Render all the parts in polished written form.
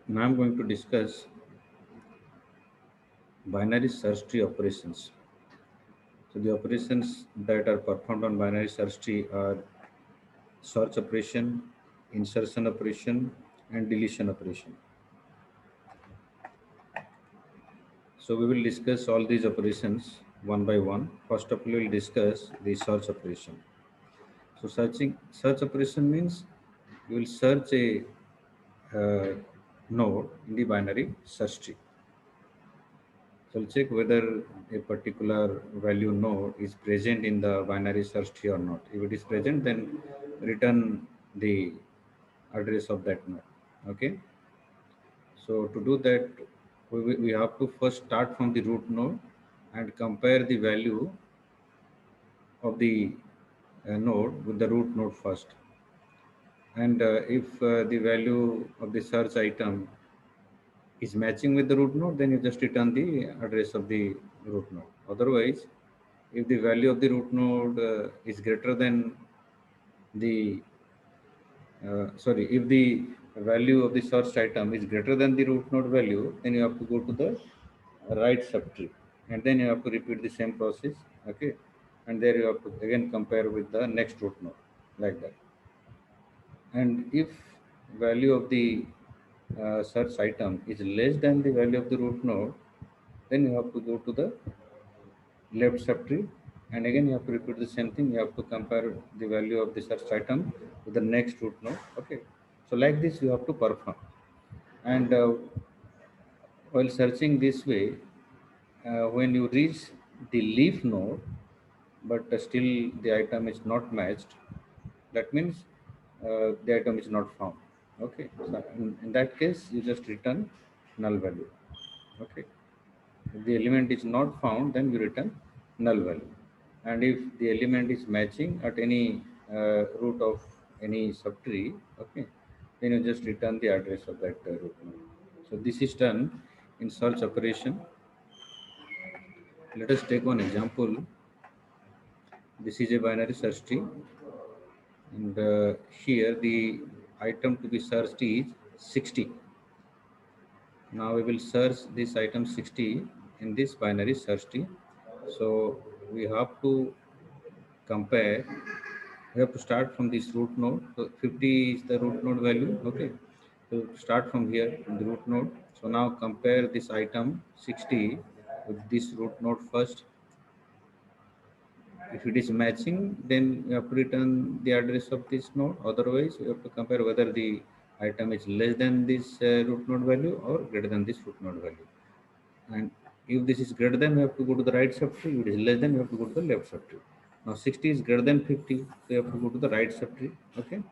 Now I'm going to discuss binary search tree operations. So the operations that are performed on binary search tree are search operation, insertion operation, and deletion operation. So we will discuss all these operations one by one. First up, we will discuss the search operation. So search operation means you will search a node in the binary search tree. So we'll check whether a particular value node is present in the binary search tree or not. If it is present, then return the address of that node. Okay. So to do that, we have to first start from the root node and compare the value of the node with the root node first. And if the value of the search item is matching with the root node, then you just return the address of the root node. Otherwise, if the value of the root node is greater than the if the value of the search item is greater than the root node value, then you have to go to the right subtree, and then you have to repeat the same process. Okay, and there you have to again compare with the next root node, like that. And if value of the search item is less than the value of the root node, then you have to go to the left subtree, and again you have to repeat the same thing. You have to compare the value of the search item with the next root node. Okay, so like this you have to perform. And while searching this way, when you reach the leaf node but still the item is not matched, that means the item is not found. Okay, so in that case you just return null value. Okay, if the element is not found, then you return null value. And if the element is matching at any root of any subtree, okay, then you just return the address of that root node. So this is done in search operation. Let us take one example. This is a binary search tree, and here the item to be searched is 60. Now we will search this item 60 in this binary search tree. So we have to compare. We have to start from this root node. So 50 is the root node value. Okay. So start from here in the root node. So now compare this item 60 with this root node first. If it is matching, then you have to return the address of this node. Otherwise, you have to compare whether the item is less than this root node value or greater than this root node value. And if this is greater than, you have to go to the right subtree. If it is less than, you have to go to the left subtree. Now 60 is greater than 50, so you have to go to the right subtree. Okay.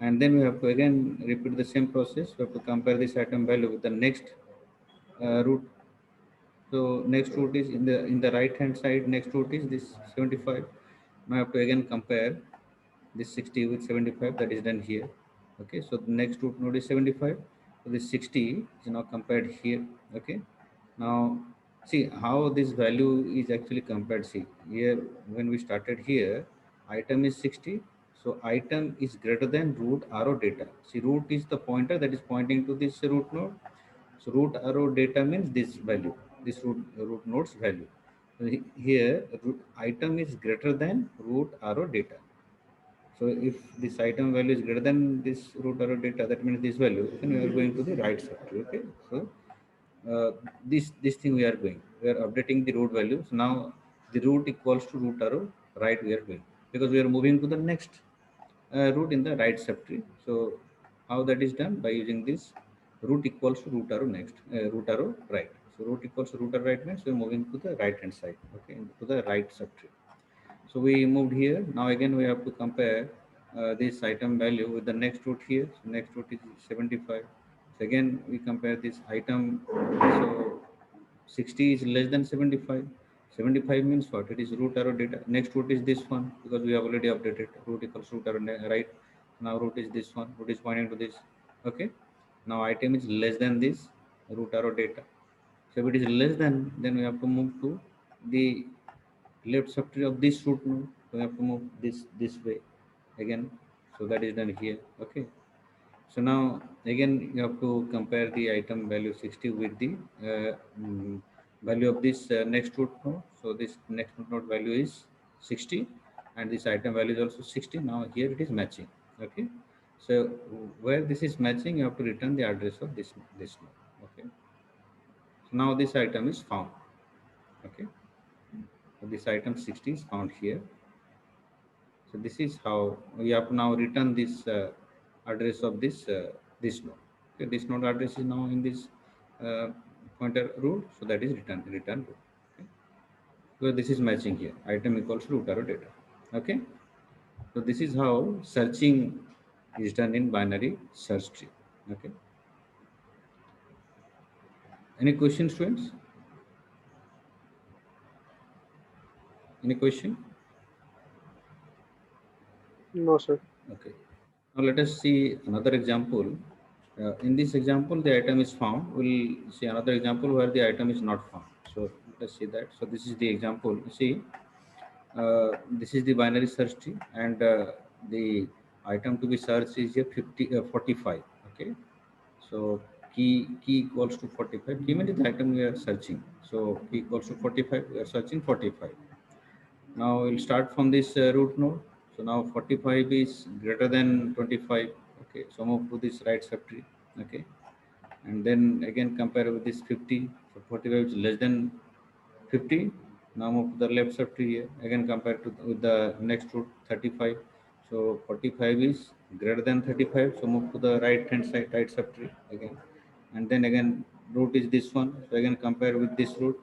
And then we have to again repeat the same process. We have to compare this item value with the next root. So next root is in the right hand side. Next root is this 75. Now I have to again compare this 60 with 75. That is done here. Okay, so the next root node is 75. So this 60 is now compared here. Okay, now see how this value is actually compared. See here, when we started here, item is 60. So item is greater than root arrow data. See, root is the pointer that is pointing to this root node. So root arrow data means this value, this root node's value. So here item is greater than root arrow data. So if this item value is greater than this root arrow data, that means this value, then we are going to the right subtree. Okay. So this thing we are going. We are updating the root value. So now the root equals to root arrow right we are doing, because we are moving to the next root in the right subtree. So how that is done? By using this root equals to root arrow next, root arrow right. So root equals to root arrow right next. We are moving to the right hand side. Okay, to the right subtree. So we moved here. Now again we have to compare this item value with the next root here. So next root is 75. So again we compare this item. So 60 is less than 75. 75 means what? It is root arrow data. Next root is this one, because we have already updated root equals root arrow right. Now root is this one. Root is pointing to this. Okay. Now item is less than this root arrow data. So if it is less than, then we have to move to the left subtree of this root node. So we have to move this way again. So that is done here. Okay. So now again you have to compare the item value 60 with the value of this next root node. So this next root node value is 60 and this item value is also 60. Now here it is matching. Okay. So where this is matching, you have to return the address of this node. Okay. So now this item is found. Okay. So this item 60 is found here. So this is how we have to now return this address of this node. Okay, this node address is now in this uh, pointer root, so that is return root. Okay, so this is matching here. Item equals root arrow data. Okay, so this is how searching is done in binary search tree. Okay, any questions, students? Any question? No, sir. Okay. Now let us see another example. In this example, the item is found. We'll see another example where the item is not found. So let's see that. So this is the example. See, this is the binary search tree, and the item to be searched is a 45. Okay. So key equals to 45. Key means the item we are searching. So key equals to 45. We are searching 45. Now we'll start from this root node. So now 45 is greater than 25. Okay, so move to this right subtree. Okay, and then again compare with this 50. So 45 is less than 50. Now move to the left subtree here. Again compare to with the next root 35. So 45 is greater than 35. So move to the right hand side, right subtree again. And then again root is this one. So again compare with this root.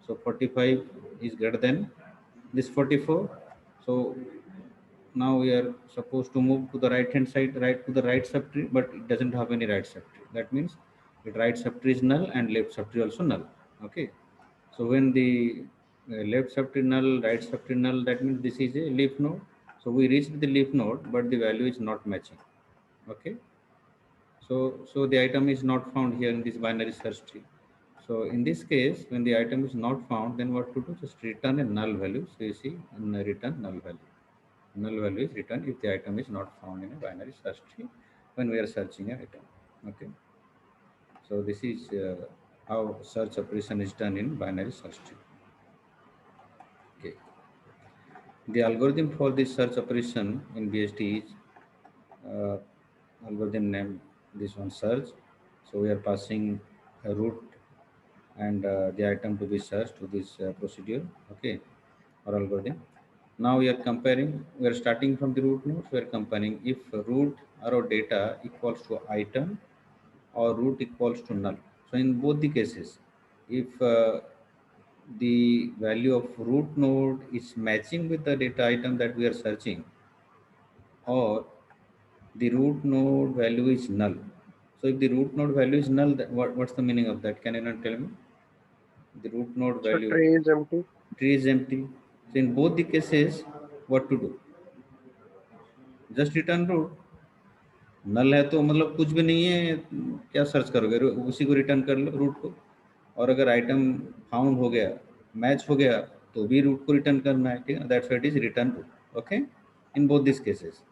So 45 is greater than this 44. So now we are supposed to move to the right hand side, right to the right subtree, but it doesn't have any right subtree. That means the right subtree is null and left subtree also null. Okay. So when the left subtree null, right subtree null, that means this is a leaf node. So we reached the leaf node, but the value is not matching. Okay. So the item is not found here in this binary search tree. So in this case, when the item is not found, then what to do? Just return a null value. So you see, return null value. Null value is returned if the item is not found in a binary search tree when we are searching an item. Okay. So this is how search operation is done in binary search tree. Okay. The algorithm for this search operation in BST is uh, algorithm name this one search. So we are passing a root and the item to be searched to this procedure. Okay, or algorithm. Now we are comparing. We are starting from the root nodes. We are comparing if root arrow data equals to item or root equals to null. So in both the cases, if the value of root node is matching with the data item that we are searching, or the root node value is null. So if the root node value is null, what's the meaning of that? Can anyone tell me? The root node So value, tree is empty. tree is empty. So in both the cases, what to do? Just return root. नल है तो मतलब कुछ भी नहीं है, क्या search करोगे? उसी को रिटर्न कर लो रूट को। और अगर आइटम फाउंड हो गया, मैच हो गया, तो भी रूट को रिटर्न करना है। ठीक है, that's what is return root. Okay, in both this cases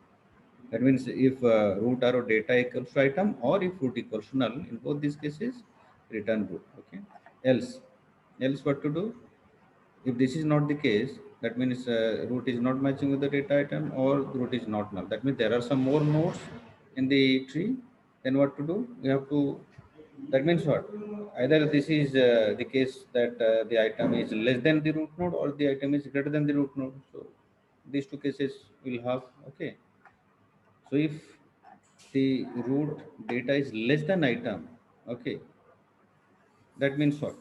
that means if root arrow data equals to item or if root equals to null, in both these cases return root. Okay, else what to do? If this is not the case, that means root is not matching with the data item or root is not null. That means there are some more nodes in the tree. Then what to do? We have to. That means what? Either this is the case that the item is less than the root node or the item is greater than the root node. So these two cases will have. Okay. So if the root data is less than item, okay, that means what?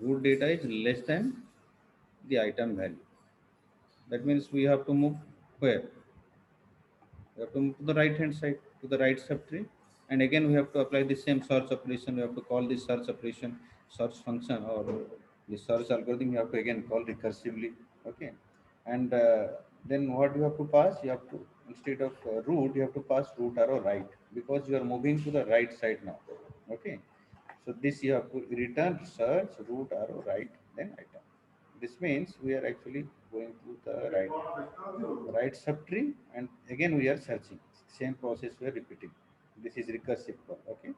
Root data is less than the item value. That means we have to move where? We have to move to the right hand side, to the right subtree. And again, we have to apply the same search operation. We have to call this search operation, search function, or the search algorithm. You have to again call recursively. Okay. And then what you have to pass? You have to, instead of root, you have to pass root arrow right, because you are moving to the right side now. Okay. So this you have to return search root arrow right, then item. This means we are actually going to the right subtree, and again we are searching. same process we are repeating. This is recursive call. Okay.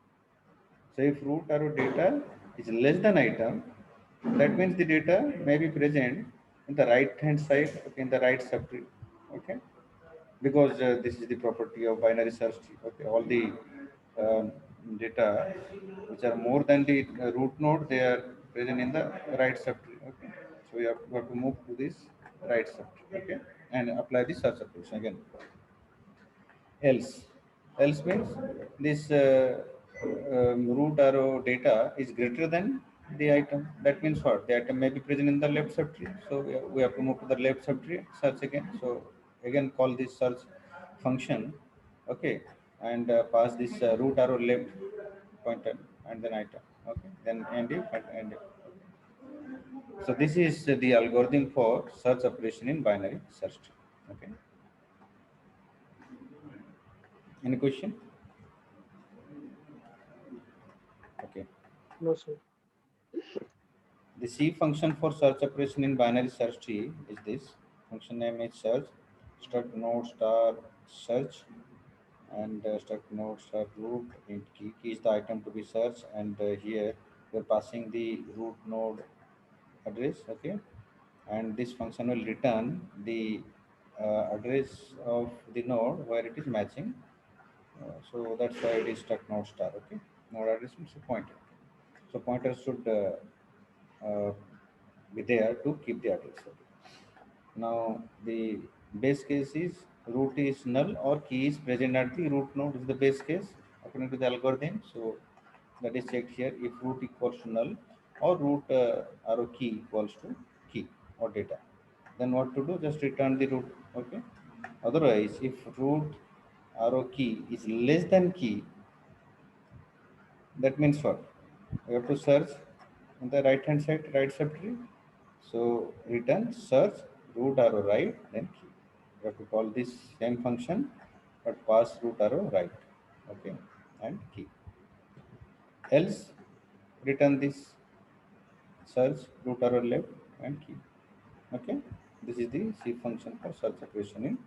So if root arrow data is less than item, that means the data may be present in the right hand side, okay, in the right subtree. Okay, because this is the property of binary search tree. Okay, all the um, data which are more than the root node, they are present in the right subtree. Okay, so we have to move to this right subtree. Okay, and apply the search operation again. Else means this root arrow data is greater than the item. That means what? The item may be present in the left subtree, so we have to move to the left subtree, search again. So again call this search function. Okay, and pass this root arrow left pointer and then item. Okay, then end if and end if. So this is the algorithm for search operation in binary search tree. Okay, any question? Okay. No, sir. The C function for search operation in binary search tree is this. Function name is search, struct node star search, and struct node star root. Int key is the item to be searched, and here we're passing the root node address. Okay, and this function will return the address of the node where it is matching. So that's why it is struct node star. Okay, node address means a pointer. So pointer should be there to keep the address. Okay. Now the base case is root is null or key is present at the root node is the base case according to the algorithm. So that is checked here if root equals to null or root arrow key equals to key or data. Then what to do? Just return the root. Okay. Otherwise, if root arrow key is less than key, that means what? We have to search on the right hand side, right subtree. So return search root arrow right, then key. We have to call this same function, but pass root arrow right, okay, and key. Else return this search root arrow left and key. Okay, this is the C function for search operation in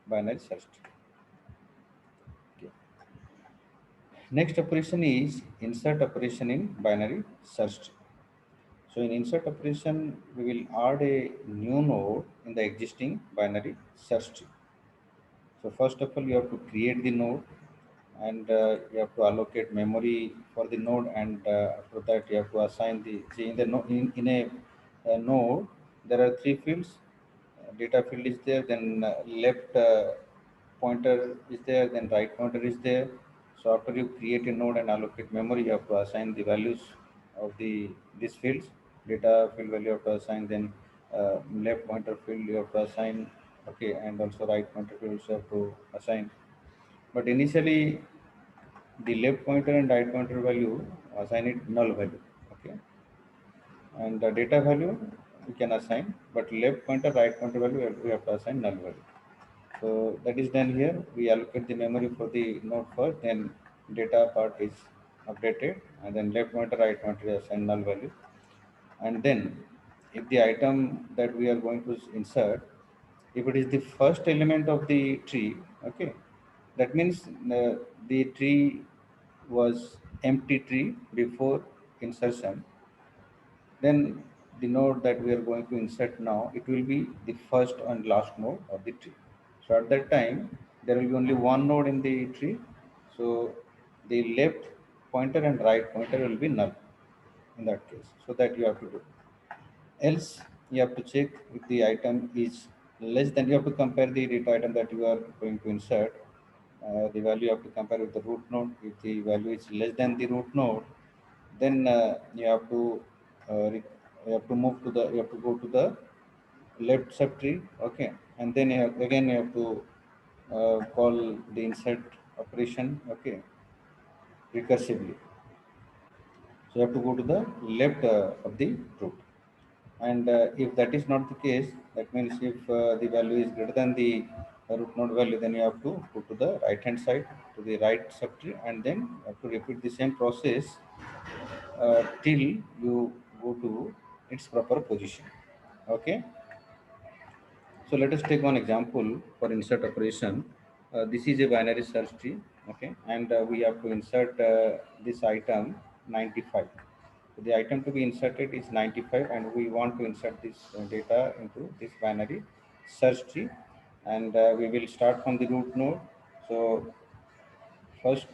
binary search tree. Okay. Next operation is insert operation in binary search tree. So in insert operation, we will add a new node in the existing binary search tree. So first of all, you have to create the node, and you have to allocate memory for the node, and after that you have to assign the see in the in a node there are three fields. Data field is there, then left pointer is there, then right pointer is there. So after you create a node and allocate memory, you have to assign the values of the these fields. Data field value you have to assign, then left pointer field you have to assign, okay, and also right pointer field you have to assign. But initially the left pointer and right pointer value assign it null value. Okay, and the data value we can assign, but left pointer right pointer value we have to assign null value. So that is done here. We allocate the memory for the node first, then data part is updated, and then left pointer right pointer is assigned null value. And then if the item that we are going to insert, if it is the first element of the tree, okay, that means the tree was empty tree before insertion, then the node that we are going to insert now, it will be the first and last node of the tree. So at that time there will be only one node in the tree, so the left pointer and right pointer will be null in that case. So that you have to do. Else, you have to check if the item is less than, you have to compare the data item that you are going to insert. The value you have to compare with the root node. If the value is less than the root node, then you have to move to the, you have to go to the left subtree. Okay, and then again you have to call the insert operation. Okay, recursively. So you have to go to the left of the root. And if that is not the case, that means if the value is greater than the root node value, then you have to go to the right hand side to the right subtree, and then you have to repeat the same process till you go to its proper position. Okay, so let us take one example for insert operation. this is a binary search tree, okay, and we have to insert this item 95. So the item to be inserted is 95, and we want to insert this data into this binary search tree, and we will start from the root node. So first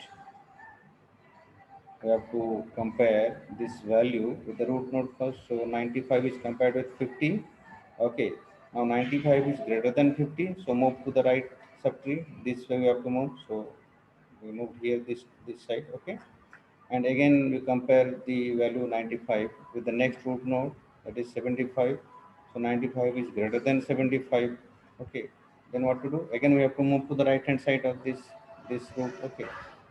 we have to compare this value with the root node first. So 95 is compared with 50. Okay, now 95 is greater than 50, so move to the right subtree. This way we have to move. So we move here this side. Okay, and again we compare the value 95 with the next root node, that is 75. So 95 is greater than 75. Okay, then what to do? Again we have to move to the right hand side of this root. Okay,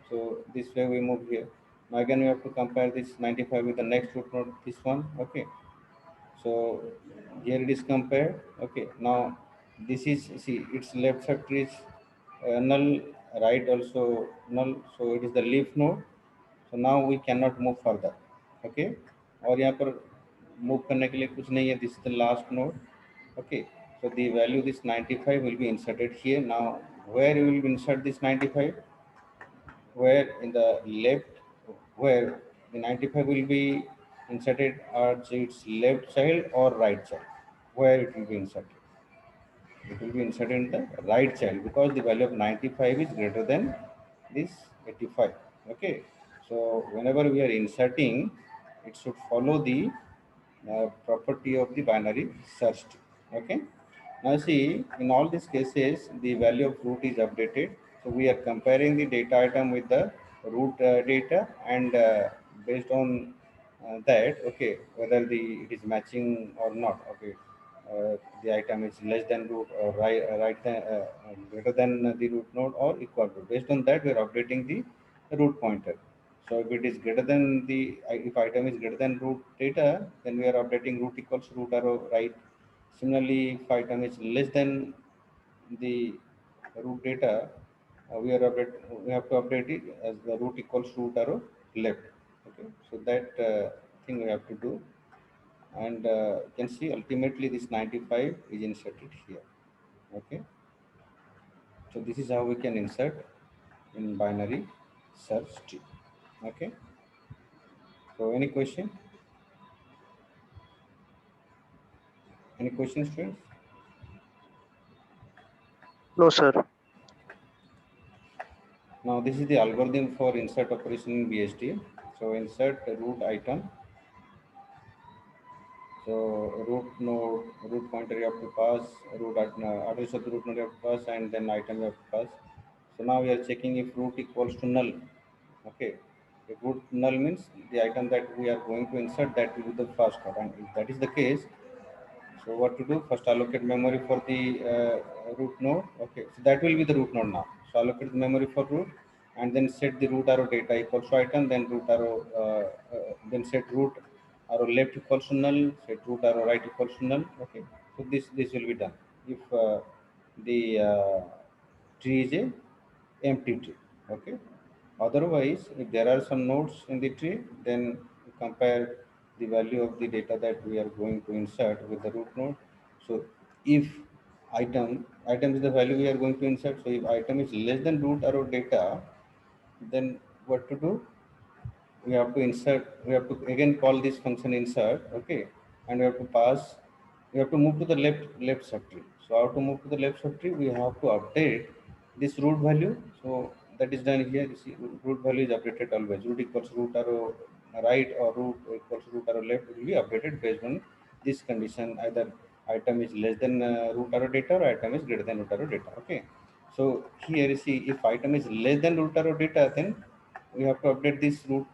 so this way we move here. Now again we have to compare this 95 with the next root node, this one. Okay, so here it is compared. Okay, now this is, see, its left subtree is null, right also null, so it is the leaf node. So now we cannot move further. Okay, और यहाँ पर move करने के लिए कुछ नहीं है. This is the last node. Okay, so the value this 95 will be inserted here. Now where you will insert this 95? Where in the left, where the 95 will be inserted at its left child or right child? Where it will be inserted? It will be inserted in the right child, because the value of 95 is greater than this 85. Okay, so whenever we are inserting, it should follow the property of the binary search tree. Okay, now see, in all these cases the value of root is updated. So we are comparing the data item with the root data, and based on that, okay, whether the it is matching or not. Okay, the item is less than root or right than, greater than the root node or equal to. Based on that, we are updating the root pointer. So if it is greater than if item is greater than root data, then we are updating root equals root arrow right. Similarly, if item is less than the root data, we have to update it as the root equals root arrow left. Okay, so that thing we have to do, and you can see ultimately this 95 is inserted here. Okay, so this is how we can insert in binary search tree. Okay, so any question? Any questions, students? No, sir. Now this is the algorithm for insert operation in BSD. So insert root item. So root node, root pointer you have to pass, address of the root node you have to pass, and then item you have to pass. So now we are checking if root equals to null. Okay, if root null means the item that we are going to insert, that will be the first one, and if that is the case, so what to do? First allocate memory for the root node. Okay, so that will be the root node now. So allocate the memory for root, and then set the root arrow data equals to item, then root arrow, then set root arrow left equals to null, set root arrow right equals to null. Okay, so this will be done if the tree is a empty tree. Okay, otherwise if there are some nodes in the tree, then you compare the value of the data that we are going to insert with the root node. So if item is the value we are going to insert, so if item is less than root arrow data, then what to do? We have to insert, we have to again call this function insert. Okay, and we have to pass, we have to move to the left subtree. So how to move to the left subtree? We have to update this root value. So that is done here. You see, root value is updated always. Root equals root arrow right or root equals root arrow left will be updated based on this condition, either item is less than root arrow data or item is greater than root arrow data. Okay, so here you see, if item is less than root arrow data, then we have to update this root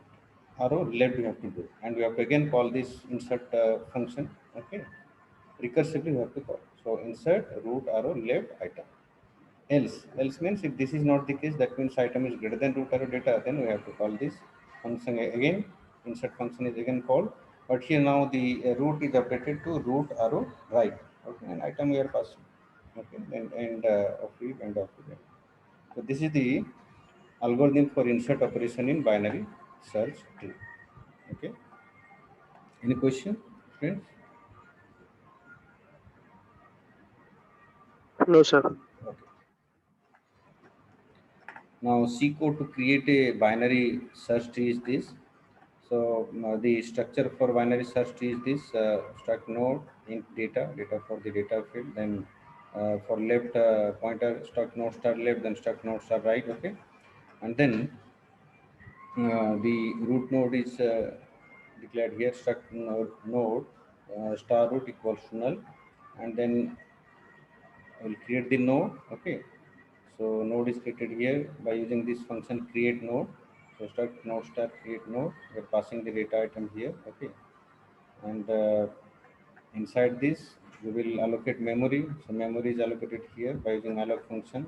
arrow left we have to do, and we have to again call this insert function. Okay, recursively we have to call. So insert root arrow left item. Else means if this is not the case, that means item is greater than root arrow data, then we have to call this function again. Insert function is again called, but here now the root is updated to root arrow right. Okay, and item we are passing. Okay, and end of it, end of it. So this is the algorithm for insert operation in binary search tree. Okay, any question, friends? No, sir. Okay. Now C code to create a binary search tree is this. So the structure for binary search tree is this: struct node int data for the data field, then for left pointer struct node star left, then struct node star right. Okay, and then the root node is declared here. Struct node star root equals to null, and then I will create the node. Okay, so node is created here by using this function create node. So struct node star create node. We are passing the data item here. Okay, and inside this we will allocate memory. So memory is allocated here by using alloc function,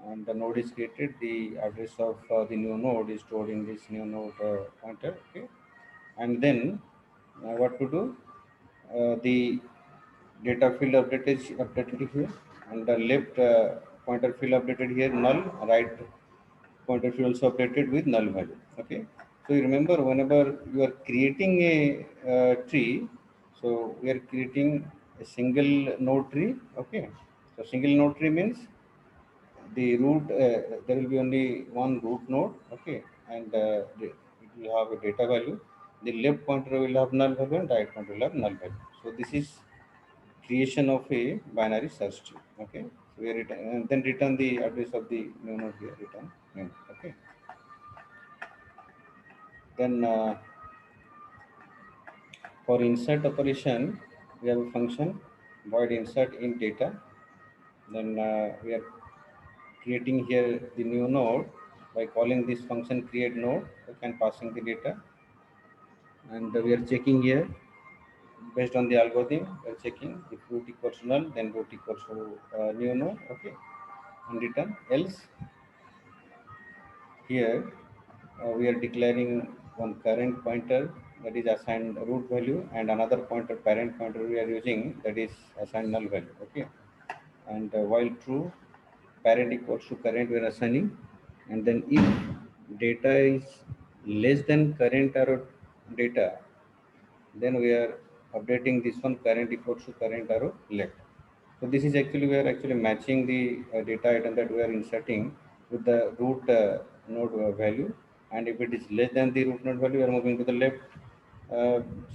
and the node is created. The address of the new node is stored in this new node pointer. Okay, and then what to do? The data field updated here, and the left pointer field updated here null, right pointer field also updated with null value. Okay, so you remember whenever you are creating a tree, so we are creating a single node tree. Okay, so single node tree means the root, there will be only one root node. Okay, and it will have a data value. The left pointer will have null value and right pointer will have null value. So this is creation of a binary search tree. Okay, so we return, and then return the address of the new node here, return new. Okay, then for insert operation we have a function void insert in data. Then we are creating here the new node by calling this function create node, okay, and passing the data, and we are checking here based on the algorithm. We are checking if root equals to null, then root equals to new node. Okay, and return else. Here we are declaring one current pointer that is assigned root value, and another pointer parent pointer we are using that is assigned null value. Okay, and while true, parent equals to current we are assigning, and then if data is less than current arrow data, then we are updating this one current equals to current arrow left. So this is actually, we are actually matching the data item that we are inserting with the root node value, and if it is less than the root node value, we are moving to the left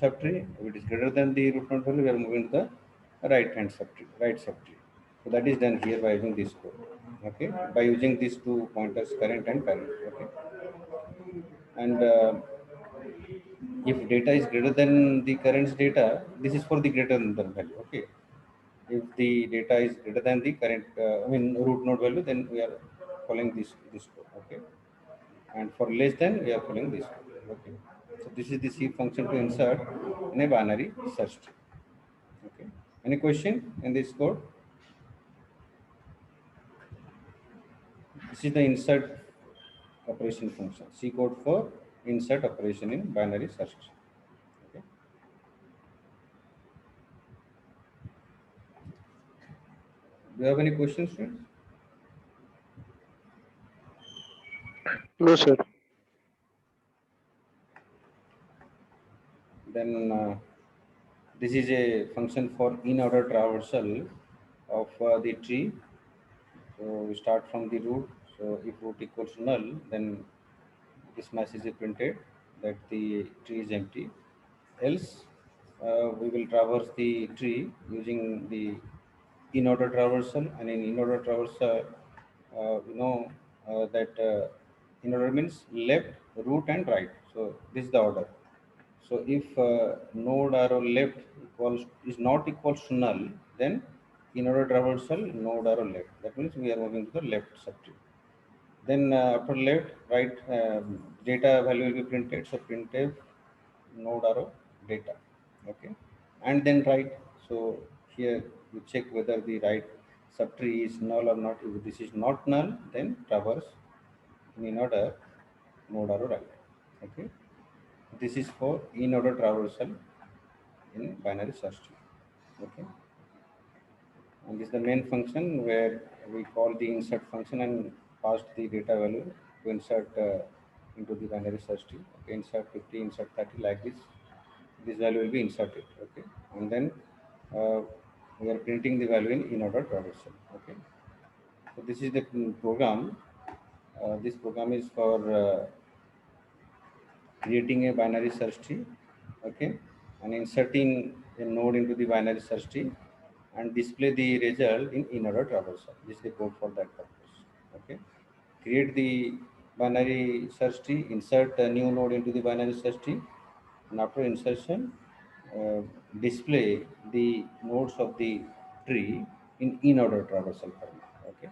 subtree. If it is greater than the root node value, we are moving to the right hand subtree, right subtree. So that is done here by using this code. Okay, by using these two pointers, current and parent. Okay, and if data is greater than the current data, this is for the greater than the value. Okay, if the data is greater than the current, root node value, then we are following this code. Okay, and for less than, we are following this code. Okay, so this is the C function to insert in a binary search tree. Okay, any question in this code? This is the insert operation function, C code for insert operation in binary search tree. Okay, do you have any questions, friends? No, sir. Then this is a function for in-order traversal of the tree. So we start from the root. So if root equals null, then this message is printed that the tree is empty. Else, we will traverse the tree using the in-order traversal. And in in-order traversal, you know that in-order means left, root, and right. So this is the order. So if node arrow left equals is not equals to null, then in order traversal node arrow left. That means we are moving to the left subtree. Then after left, right, data value will be printed. So printf node arrow data. Okay, and then right. So here you check whether the right subtree is null or not. If this is not null, then traverse in order node arrow right. Okay, this is for in order traversal in binary search tree. Okay, and this is the main function where we call the insert function and pass the data value to insert into the binary search tree. Okay, insert 50, insert 30, like this. This value will be inserted. Okay, and then uh, we are printing the value in order traversal. Okay, so this is the program This program is for creating a binary search tree, okay, and inserting a node into the binary search tree and display the result in in-order traversal. This is the code for that purpose. Okay, create the binary search tree, insert a new node into the binary search tree, and after insertion, uh, display the nodes of the tree in in-order traversal format. Okay.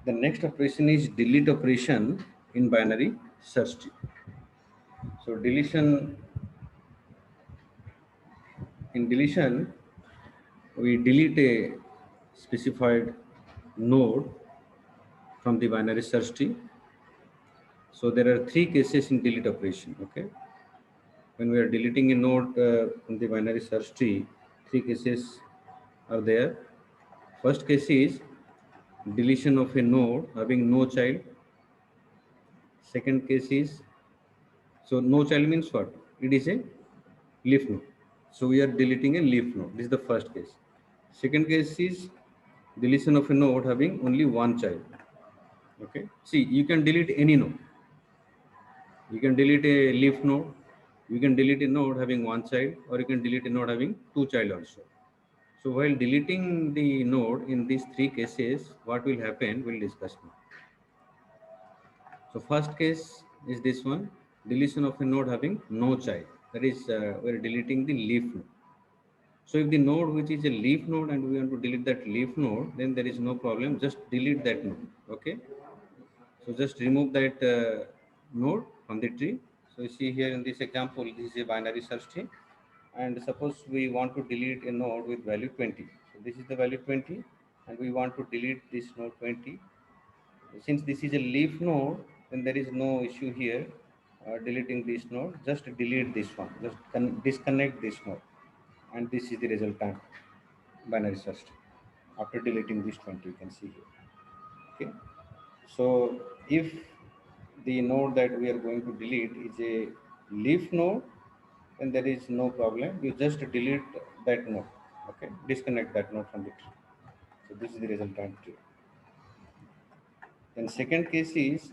The next operation is delete operation in binary search tree. So deletion, we delete a specified node from the binary search tree. So there are three cases in delete operation. Okay, when we are deleting a node from the binary search tree, three cases are there. First case is deletion of a node having no child. Second case is, so no child means what? It is a leaf node. So we are deleting a leaf node. This is the first case. Second case is deletion of a node having only one child. Okay. See, you can delete any node. You can delete a leaf node. You can delete a node having one child, or you can delete a node having two child also. So while deleting the node in these three cases, what will happen? We'll discuss now. So first case is this one, deletion of a node having no child. That is, we're deleting the leaf node. So if the node which is a leaf node and we want to delete that leaf node, then there is no problem. Just delete that node. Okay. So just remove that node from the tree. So you see here in this example, this is a binary search tree. And suppose we want to delete a node with value 20. So this is the value 20 and we want to delete this node 20. Since this is a leaf node, then there is no issue here deleting this node. Just delete this one. Just disconnect this node. And this is the resultant binary search tree. After deleting this 20, you can see here. Okay. So if the node that we are going to delete is a leaf node, then there is no problem. You just delete that node. Okay. Disconnect that node from the tree. So this is the resultant tree. Then second case is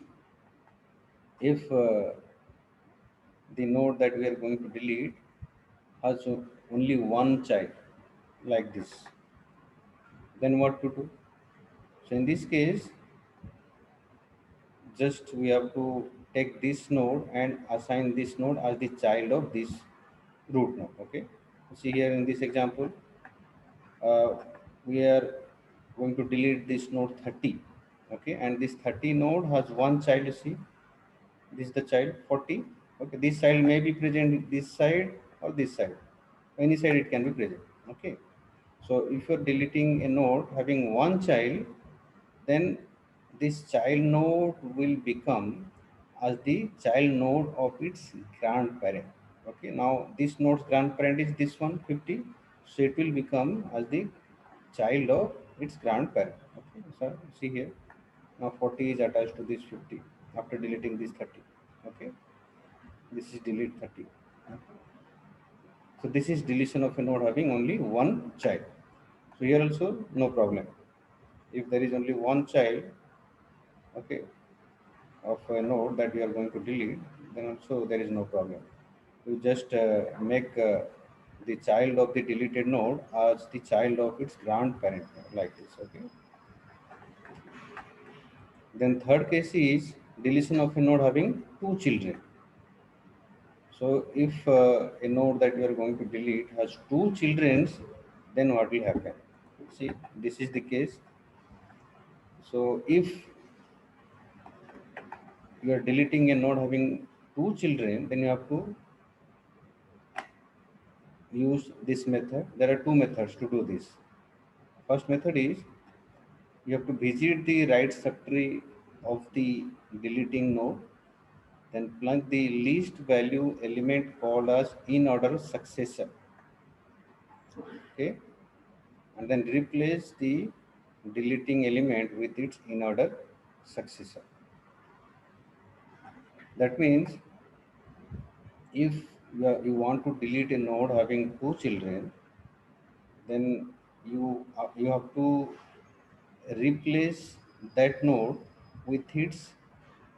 if the node that we are going to delete has only one child like this, then what to do? So in this case, just we have to take this node and assign this node as the child of this root node. Okay, see here in this example, uh, we are going to delete this node 30. Okay, and this 30 node has one child. You see, this is the child 40. Okay, this child may be present this side or this side, any side it can be present. Okay, so if you're deleting a node having one child, then this child node will become as the child node of its grandparent. Okay, now this node's grandparent is this one 50, so it will become as the child of its grandparent. Okay, so see here, now 40 is attached to this 50 after deleting this 30. Okay, this is delete 30. Okay. So this is deletion of a node having only one child. So here also no problem. If there is only one child, okay, of a node that we are going to delete, then also there is no problem. You just make the child of the deleted node as the child of its grandparent like this. Okay. Then third case is deletion of a node having two children. So if a node that we are going to delete has two children, then what will happen? See, this is the case. So if you are deleting a node having two children, then you have to use this method. There are two methods to do this. First method is you have to visit the right subtree of the deleting node, then plug the least value element called as in order successor. Okay, and then replace the deleting element with its in order successor. That means if you want to delete a node having two children, then you have to replace that node with its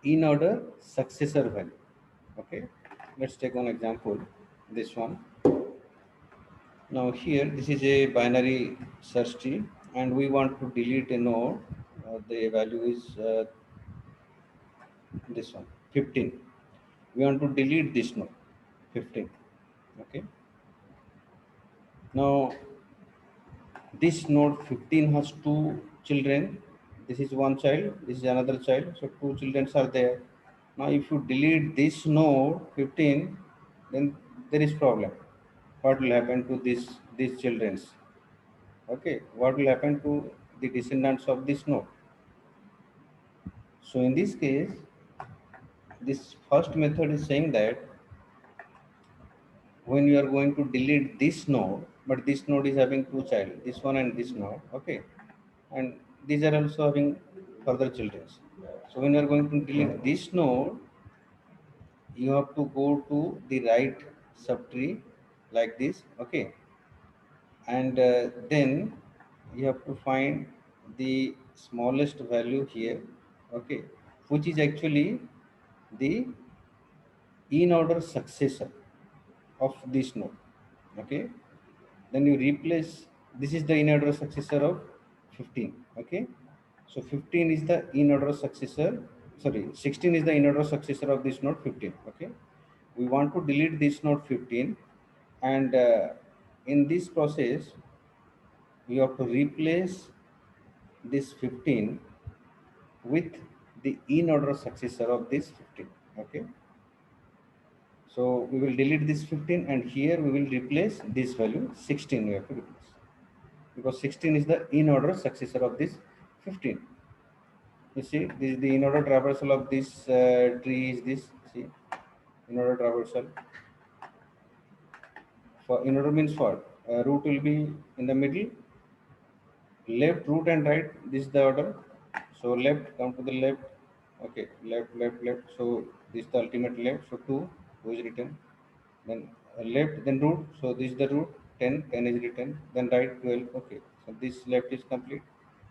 in order successor value. Okay, let's take one example, this one. Now here, this is a binary search tree, and we want to delete a node. The value is this one, 15. We want to delete this node, 15. Okay. Now this node 15 has two children. This is one child. This is another child. So two children are there. Now if you delete this node 15, then there is problem. What will happen to these children's? Okay, what will happen to the descendants of this node? So in this case, this first method is saying that when you are going to delete this node, but this node is having two child, this one and this node, okay, and these are also having further children. So when you are going to delete this node, you have to go to the right subtree like this, okay, and then you have to find the smallest value here, okay, which is actually the in order successor of this node. Okay, then you replace, this is the in order successor of 15. Okay, so 15 is the in order successor, sorry, 16 is the in order successor of this node 15. Okay, we want to delete this node 15, and in this process we have to replace this 15 with the in order successor of this 15. Okay, so we will delete this 15, and here we will replace this value 16. We have to replace, because 16 is the in order successor of this 15. You see, this is the in order traversal of this tree is this. See, in order traversal. For in order means what? Root will be in the middle, left, root and right. This is the order. So left, come to the left. Okay, left, left, left. So this is the ultimate left. So 2 is written. Then left, then root. So this is the root. 10, 10 is written. Then right, 12. Okay, so this left is complete.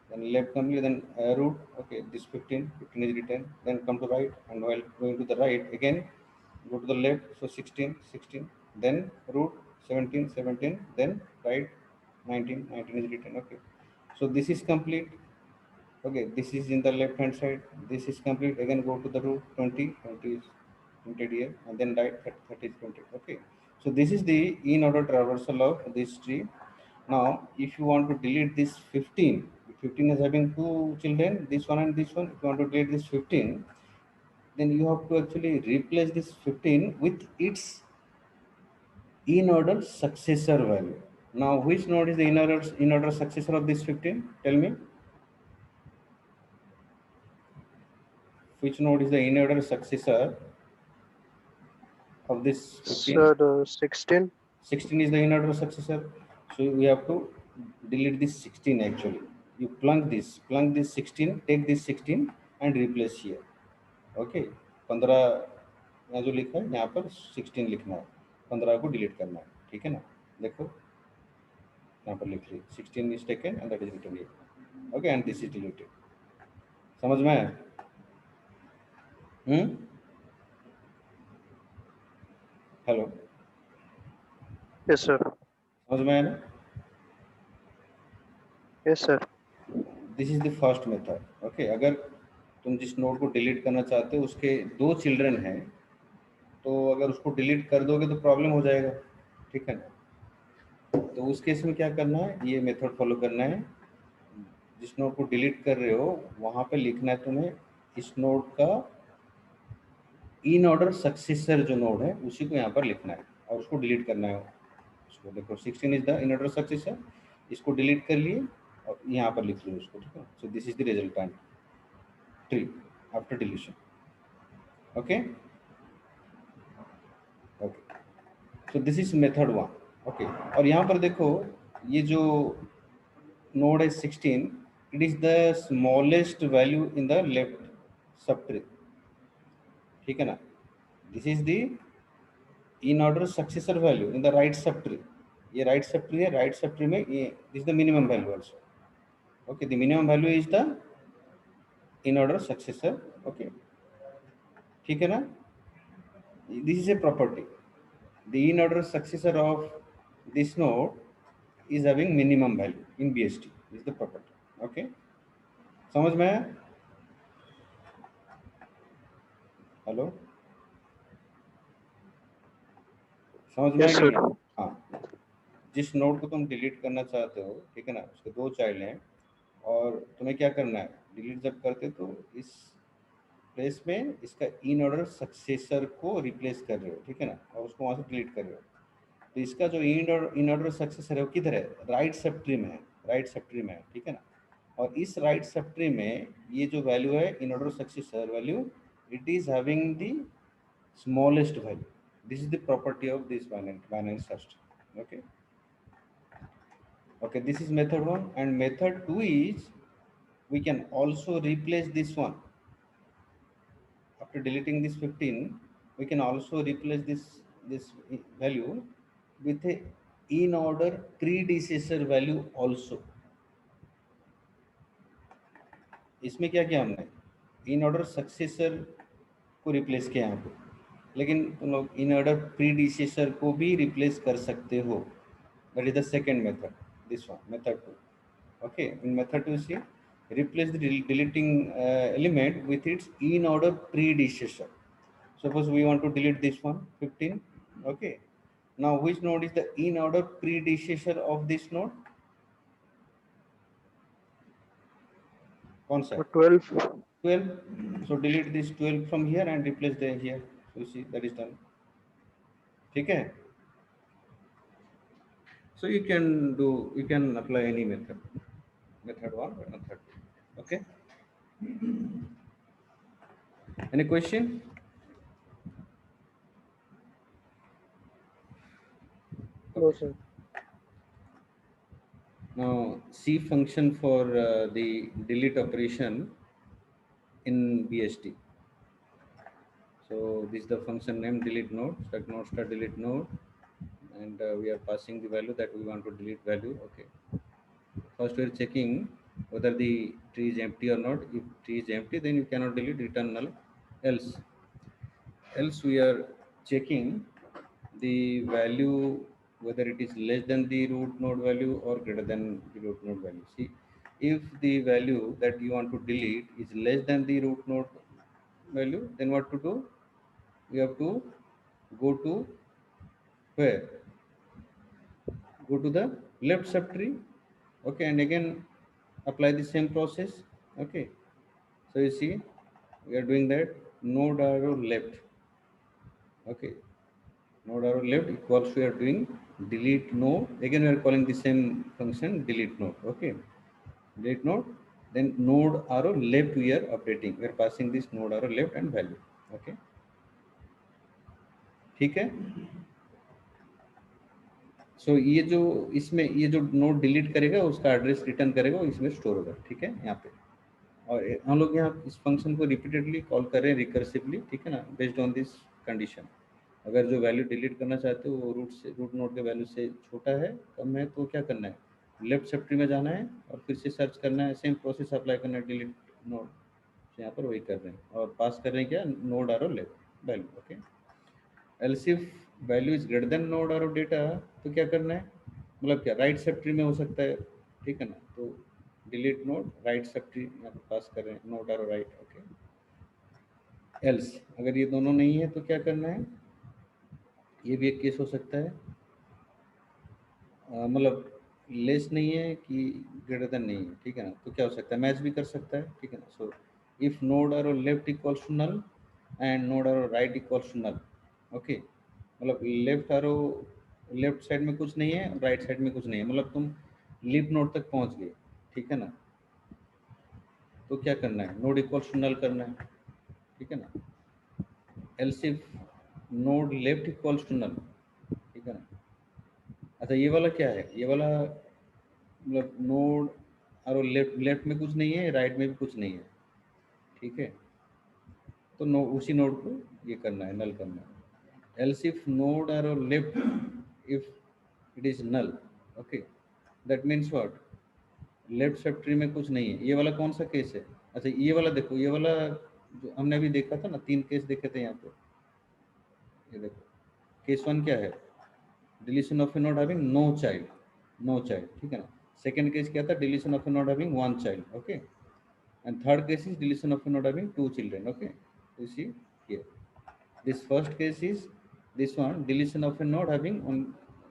Then left complete. Then root. Okay, this 15, 15 is written. Then come to right, and while going to the right again, go to the left. So 16, 16. Then root, 17, 17. Then right, 19, 19 is written. Okay, so this is complete. Okay, this is in the left hand side. This is complete. Again, go to the root, 20, 20 is printed here, and then right, 30 is printed. Okay, so this is the in order traversal of this tree. Now, if you want to delete this 15, 15 is having two children, this one and this one. If you want to delete this 15, then you have to actually replace this 15 with its in order successor value. Now, which node is the in order successor of this 15? Tell me. Which node is the in order successor of this 15? Sir, 16. 16 is the in order successor. So we have to delete this 16 actually. You plunk this 16, take this 16 and replace here. Okay, 15 यहाँ जो लिखा है यहाँ पर 16 लिखना है, 15 को delete करना है, ठीक है ना? देखो यहाँ पर लिख ली 16 is taken and that is written here. Okay, and this is deleted. समझ में आया? Hello, Yes, sir. समझ में आया ना? Yes, sir. This is the first method. Okay, अगर तुम जिस नोड को डिलीट करना चाहते हो उसके दो चिल्ड्रन हैं, तो अगर उसको डिलीट कर दोगे तो प्रॉब्लम हो जाएगा, ठीक है ना? तो उस केस में क्या करना है, ये मेथड फॉलो करना है. जिस नोड को डिलीट कर रहे हो वहां पे लिखना है तुम्हें इस नोड का इन ऑर्डर सक्सेसर जो नोड है उसी को यहाँ पर लिखना है और उसको डिलीट करना है. उसको देखो 16 is the in order successor, इसको डिलीट कर लिए और यहाँ पर लिख लो उसको, ठीक है? So this is the resultant tree after deletion. Okay okay, so this is method 1. Okay, और यहाँ पर देखो ये जो नोड है 16, it is the smallest value in the left sub tree, ठीक है ना? This is the in order successor value in the right sub tree. ये राइट सब ट्री है, राइट सब ट्री में ये this the minimum value also. Okay, the minimum value is the in order successor. Okay, ठीक है ना? This is a property. The in order successor of this node is having minimum value in BST. This is the property. Okay, समझ में आया? Hello, समझ में Yes, आया sir. नहीं है? हाँ, जिस नोड को तुम डिलीट करना चाहते हो, ठीक है ना, उसके दो चाइल्ड हैं और तुम्हें क्या करना है, डिलीट जब करते हो तो इस प्लेस में इसका इन ऑर्डर सक्सेसर को रिप्लेस कर रहे हो, ठीक है ना, और उसको वहाँ से डिलीट कर रहे हो। तो इसका जो इन ऑर्डर सक्सेसर है वो किधर है? राइट सब ट्री में है, राइट सब ट्री में है, ठीक है ना। और इस राइट सब ट्री में ये जो वैल्यू है in order successor value, it is having the smallest value. This is the property of this binary search. Okay. Okay. This is method one, and method two is we can also replace this one. After deleting this 15, we can also replace this value with a in order predecessor value also. इसमें क्या किया हमने? In order successor को replace किया यहाँ पे, लेकिन तुम लोग इन ऑर्डर प्रीडिसेसर को भी रिप्लेस कर सकते हो. That is the second method, this one, method two. Okay, in method two see replace the deleting element with its in order predecessor. Suppose we want to delete this one 15. Okay, now which node is the in order predecessor of this node? कौन सा है? 12. 12. So delete this 12 from here and replace the here. So you see that is done. ठीक है? So you can apply any method, method one or method two. Okay. Any question? No, Okay. sir. Now C function for the delete operation in BST. So this is the function name delete node, start delete node, and we are passing the value that we want to delete value. Okay. First we are checking whether the tree is empty or not. If tree is empty, then you cannot delete, return null. Else we are checking the value whether it is less than the root node value or greater than the root node value. See, if the value that you want to delete is less than the root node value, then what to do? You have to go to where? Go to the left subtree. Okay, and again apply the same process. Okay, so you see we are doing that node arrow left. Okay, node arrow left equals we are doing delete node. Again we are calling the same function delete node. Okay, delete node, then node arrow left we are updating, we are passing this node arrow left and value. Okay, ठीक है. सो ये जो इसमें ये जो node delete करेगा उसका address return करेगा और इसमें स्टोर होगा. ठीक है, यहाँ पे. और हम लोग यहाँ इस फंक्शन को रिपीटेडली कॉल कर रहे हैं रिकर्सिवली. ठीक है ना, बेस्ड ऑन दिस कंडीशन. अगर जो वैल्यू डिलीट करना चाहते हो वो रूट नोड के वैल्यू से छोटा है, कम है, तो क्या करना है? लेफ्ट सब ट्री में जाना है और फिर से सर्च करना है, सेम प्रोसेस अप्लाई करना है डिलीट नोड. यहाँ पर वही कर रहे हैं और पास कर रहे हैं क्या? Node arrow left value. Okay, else if value is greater than node arrow data, तो क्या करना है? मतलब क्या, राइट सब ट्री में हो सकता है. ठीक है ना, तो delete node right sub tree यहाँ पर पास कर रहे हैं, node arrow right. Okay, else अगर ये दोनों नहीं है तो क्या करना है? ये भी एक केस हो सकता है, मतलब लेस नहीं है कि ग्रेटर देन नहीं है. ठीक है ना, तो क्या हो सकता है? मैच भी कर सकता है. ठीक है ना. So if node arrow left equals to null and node arrow right equals to null. Okay, मतलब लेफ्ट आरो लेफ्ट साइड में कुछ नहीं है, राइट साइड में कुछ नहीं है, मतलब तुम लीफ नोड तक पहुंच गए. ठीक है ना, तो क्या करना है? नोड इक्वल्स टू नल करना है. ठीक है ना. Else if node left equals to null. ठीक है ना. अच्छा, ये वाला क्या है? ये वाला मतलब नोड और लेफ्ट लेफ्ट में कुछ नहीं है, राइट में भी कुछ नहीं है. ठीक है, तो उसी नोड को ये करना है, नल करना है. एल्स इफ नोड और left if it is null. Okay, that means what? Left sub tree में कुछ नहीं है। ये वाला कौन सा केस है? अच्छा ये वाला देखो, ये वाला जो हमने अभी देखा था ना, 3 केस देखे थे यहाँ पे। ये देखो केस 1 क्या है? Deletion of a node having no child, no child, ठीक है ना। सेकंड केस क्या था? Deletion of a node having 1 child, okay. And third case is deletion of a node having 2 children, okay. तो see here this first case is this one, deletion of a node having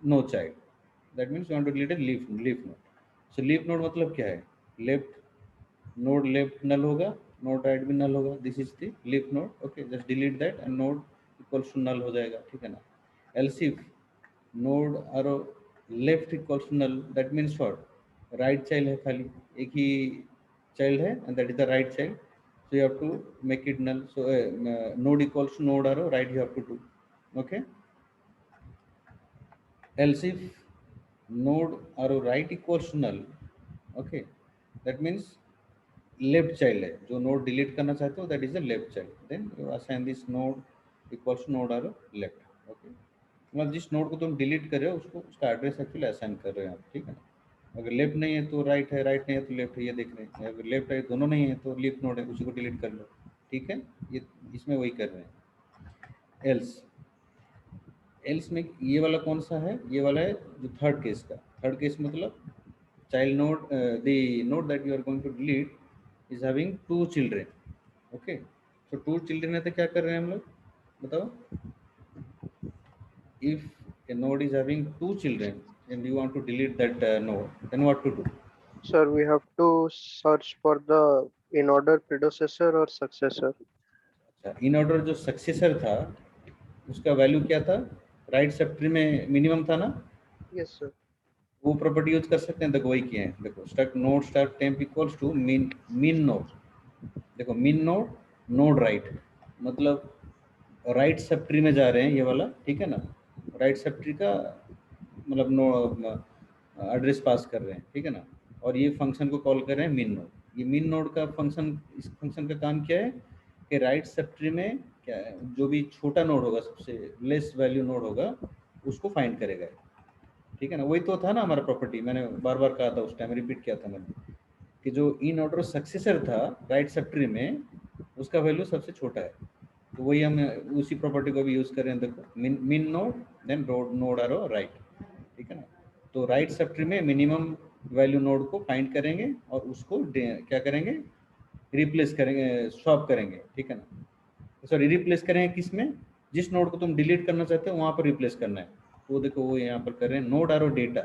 no child. That means you want to delete a leaf node. So leaf node मतलब क्या है? Left node left null होगा, node right भी null होगा. This is the leaf node. Okay, just delete that and node equals to null हो जाएगा, ठीक है ना. Else if node arrow left equals to null, that means what? Right child है खाली, एक ही child है and that is the right child. So you have to make it null. So node equals to node arrow right you have to do, okay. Else if node arrow right equals to null, okay, that means left child है जो node delete करना चाहते हो, that is the left child, then you assign this node equals to node arrow left, okay. मतलब जिस node को तुम delete कर रहे हो उसको उसका एड्रेस एक्चुअली असाइन कर रहे हो आप, ठीक है ना। अगर लेफ्ट नहीं है तो राइट है, राइट नहीं है तो लेफ्ट है, ये देख रहे हैं। अगर लेफ्ट है दोनों नहीं है तो लीफ नोड है, उसी को डिलीट कर लो, ठीक है। ये इसमें वही कर रहे हैं। एल्स, एल्स में ये वाला कौन सा है? ये वाला है जो थर्ड केस का। थर्ड केस मतलब child node, the node that you are going to delete is having 2 children, okay। so 2 children है तो क्या कर रहे हैं हम लोग, बताओ। if a node is having 2 children and you want to delete that node, then what to do? Sir, we have to search for the in order predecessor or successor. अच्छा, इन ऑर्डर जो successor था उसका value क्या था? Right sub tree में minimum था ना। Yes, sir. वो प्रॉपर्टी यूज कर सकते हैं, देखो वही किए हैं। देखो struct node start temp equals to min, min node. देखो मीन नोड, नोड राइट, मतलब राइट सब ट्री में जा रहे हैं ये वाला, ठीक है ना। राइट सब ट्री का मतलब नो एड्रेस पास कर रहे हैं, ठीक है ना। और ये फंक्शन को कॉल कर रहे हैं मीन नोड। ये मीन नोड का फंक्शन, इस फंक्शन का काम क्या है कि राइट सब ट्री में क्या है, जो भी छोटा नोड होगा, सबसे लेस वैल्यू नोड होगा, उसको फाइंड करेगा, ठीक है ना। वही तो था ना हमारा प्रॉपर्टी, मैंने बार बार कहा था उस टाइम, रिपीट किया था मैंने, कि जो इन ऑर्डर सक्सेसर था राइट सब ट्री में, उसका वैल्यू सबसे छोटा है। तो वही हम उसी प्रॉपर्टी को भी यूज कर रहे हैं। देखो मिन node then road node arrow right, ठीक है ना। तो राइट सब ट्री में मिनिमम वैल्यू नोड को फाइंड करेंगे और उसको क्या करेंगे, रिप्लेस करेंगे, स्वैप करेंगे, ठीक है ना। सॉरी रिप्लेस करेंगे किस में? जिस नोड को तुम डिलीट करना चाहते हो वहां पर रिप्लेस करना है। तो देखो वो यहाँ पर कर रहे हैं नोड आरो डेटा,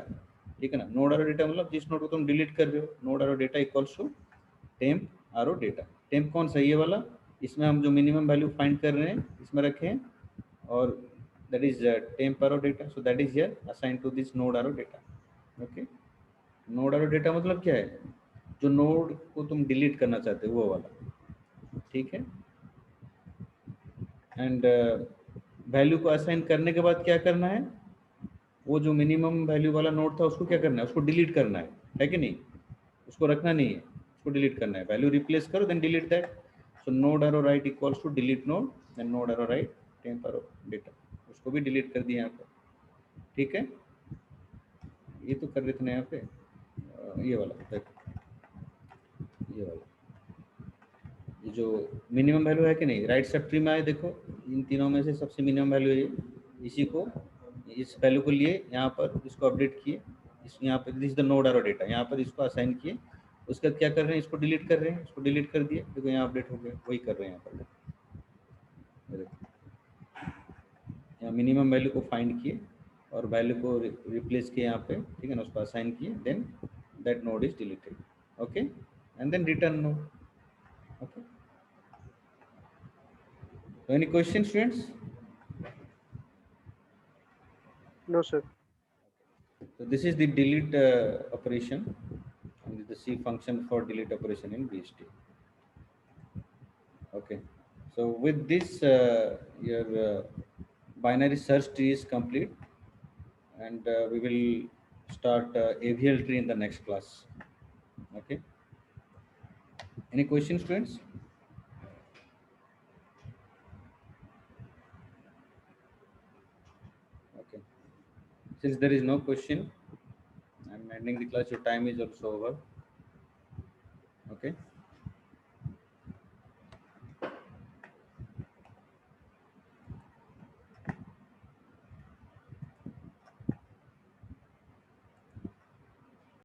ठीक है ना। नोड आरो डेटा मतलब जिस नोड को तुम डिलीट कर रहे हो, node arrow data equals to temp arrow data. Temp कौन सा? ये वाला, इसमें हम जो मिनिमम वैल्यू फाइंड कर रहे हैं इसमें रखें, और that is temp arrow data. So that is here assign to this node arrow data, okay. Node arrow data मतलब क्या है? जो नोड को तुम डिलीट करना चाहते हो वो वाला, ठीक है। एंड वैल्यू को असाइन करने के बाद क्या करना है? वो जो मिनिमम वैल्यू वाला नोड था उसको क्या करना है? उसको डिलीट करना है कि नहीं? उसको रखना नहीं है, उसको डिलीट करना है। वैल्यू रिप्लेस करो then delete that. So node arrow right equals to delete node then node arrow right temp arrow data, उसको भी डिलीट कर दिया यहाँ पर, ठीक है। ये तो कर रहे थे ना यहाँ पे, ये वाला देखो, ये वाला, ये जो मिनिमम वैल्यू है कि नहीं, राइट सब ट्री में आए, देखो इन तीनों में से सबसे मिनिमम वैल्यू है ये। इसी को, इस वैल्यू को लिए यहाँ पर इसको अपडेट किए, इस यहाँ पर this the node arrow data, यहाँ पर इसको असाइन किए। उसके बाद क्या कर रहे हैं? इसको डिलीट कर रहे हैं, इसको डिलीट कर दिए, देखो यहाँ अपडेट हो गया। वही कर रहे हैं यहाँ पर, ये देखो यहाँ मिनिमम वैल्यू को फाइंड किए और वैल्यू को रिप्लेस किए यहाँ पे, ठीक है ना, उसको असाइन किए, then that node is deleted, okay. And then return node, okay. Any question students? No, sir. So this is the delete operation, and the C function for delete operation in BST. Okay. So with this, your binary search tree is complete, and we will start AVL tree in the next class. Okay. Any questions, students? Okay. Since there is no question, I'm ending the class. Your time is also over. Okay.